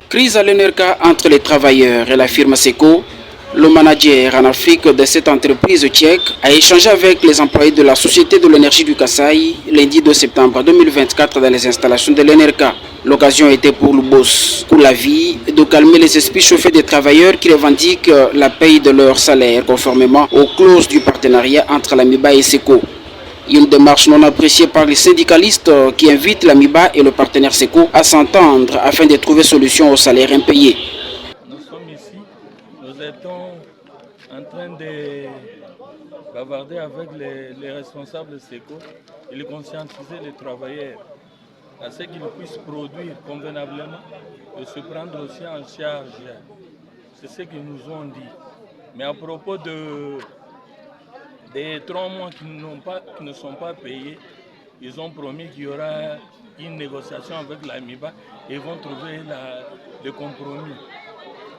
Crise à l'ENERCA entre les travailleurs et la firme SECO. Le manager en Afrique de cette entreprise tchèque a échangé avec les employés de la Société de l'énergie du Kasaï lundi 2 septembre 2024 dans les installations de l'ENERCA. L'occasion était pour le boss Koulavi de calmer les esprits chauffés des travailleurs qui revendiquent la paye de leur salaire conformément aux clauses du partenariat entre l'AMIBA et SECO. Une démarche non appréciée par les syndicalistes qui invitent l'AMIBA et le partenaire SECO à s'entendre afin de trouver solution aux salaires impayés. Nous sommes ici, nous étions en train de bavarder avec les responsables SECO et de conscientiser les travailleurs à ce qu'ils puissent produire convenablement et se prendre aussi en charge. C'est ce qu'ils nous ont dit. Mais à propos des 3 mois qui ne sont pas payés, ils ont promis qu'il y aura une négociation avec l'AMIBA et ils vont trouver le compromis.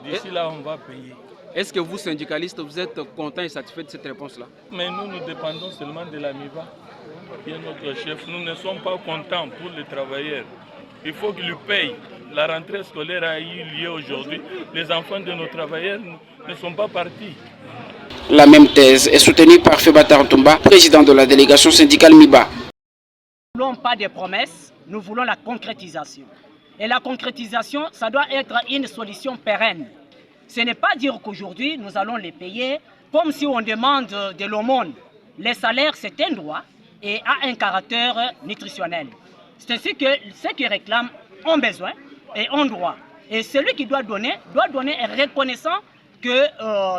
D'ici là, on va payer. Est-ce que vous, syndicalistes, vous êtes contents et satisfaits de cette réponse-là? Mais nous dépendons seulement de l'AMIBA, qui est notre chef. Nous ne sommes pas contents pour les travailleurs. Il faut qu'ils payent. La rentrée scolaire a eu lieu aujourd'hui. Les enfants de nos travailleurs ne sont pas partis. La même thèse est soutenue par Febata Ntumba, président de la délégation syndicale MIBA. Nous ne voulons pas de promesses, nous voulons la concrétisation. Et la concrétisation, ça doit être une solution pérenne. Ce n'est pas dire qu'aujourd'hui, nous allons les payer comme si on demande de l'aumône. Les salaires, c'est un droit et a un caractère nutritionnel. C'est ce que ceux qui réclament ont besoin et ont droit. Et celui qui doit donner en reconnaissant que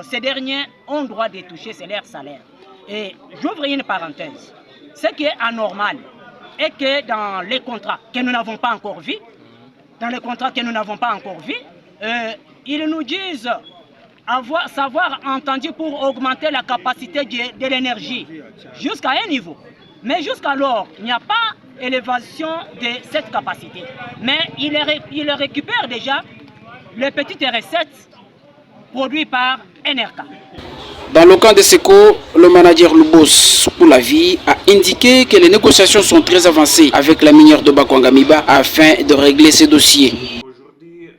ces derniers ont droit de toucher leur salaire. Et j'ouvre une parenthèse. Ce qui est anormal est que dans les contrats que nous n'avons pas encore vus, ils nous disent savoir entendu pour augmenter la capacité de l'énergie jusqu'à un niveau. Mais jusqu'alors, il n'y a pas élévation de cette capacité. Mais il récupère déjà les petites recettes produites par ENERCA. Dans le camp de SECO, le manager Lubos Koulavi a indiqué que les négociations sont très avancées avec la minière de Bakwanga-MIBA afin de régler ces dossiers. Aujourd'hui,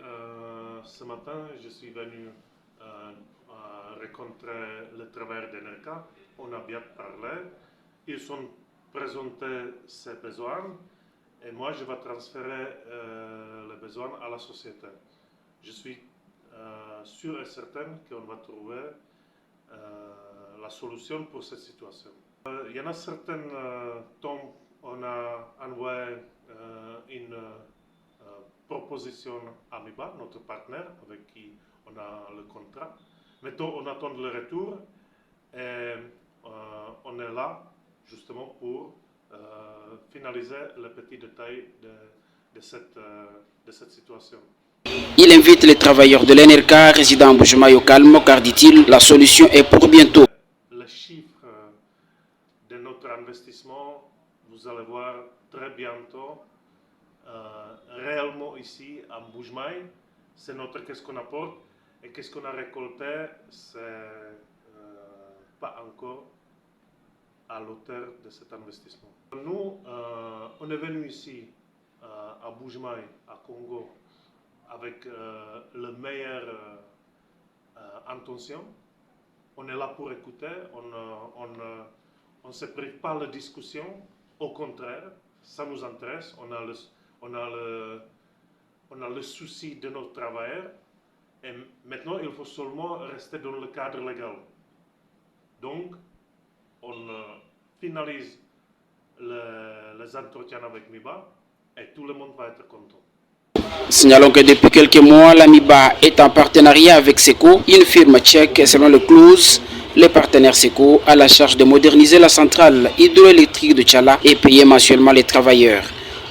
ce matin, je suis venu rencontrer le travail d'ENERCA. On a bien parlé. Ils ont présenté ses besoins et moi, je vais transférer les besoins à la société. Je suis sûr et certain qu'on va trouver la solution pour cette situation. Il y en a certains temps, on a envoyé une proposition à MIBA, notre partenaire avec qui on a le contrat. Maintenant, on attend le retour et on est là justement pour finaliser les petits détails de cette situation. Il invite les travailleurs de l'ENERCA résidant à Mbujimayi au calme car, dit-il, la solution est pour bientôt. Les chiffres de notre investissement, vous allez voir très bientôt, réellement ici à Mbujimayi, c'est qu'est-ce qu'on apporte et qu'est-ce qu'on a récolté, c'est pas encore à l'auteur de cet investissement. Nous, on est venu ici à Mbujimayi, à Congo, avec le meilleur intention. On est là pour écouter, on ne se prive pas de discussion, au contraire, ça nous intéresse, on a le souci de nos travailleurs et maintenant il faut seulement rester dans le cadre légal. Donc, on finalise les entretiens avec MIBA et tout le monde va être content. Signalons que depuis quelques mois, l'AMIBA est en partenariat avec SECO, une firme tchèque. Selon le clause, les partenaires SECO à la charge de moderniser la centrale hydroélectrique de Tchala et payer mensuellement les travailleurs.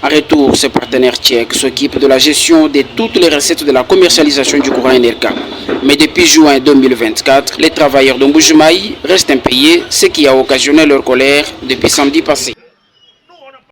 En retour, ces partenaires tchèques s'occupent de la gestion de toutes les recettes de la commercialisation du courant ENERCA. Mais depuis juin 2024, les travailleurs de Mbujimayi restent impayés, ce qui a occasionné leur colère depuis samedi passé.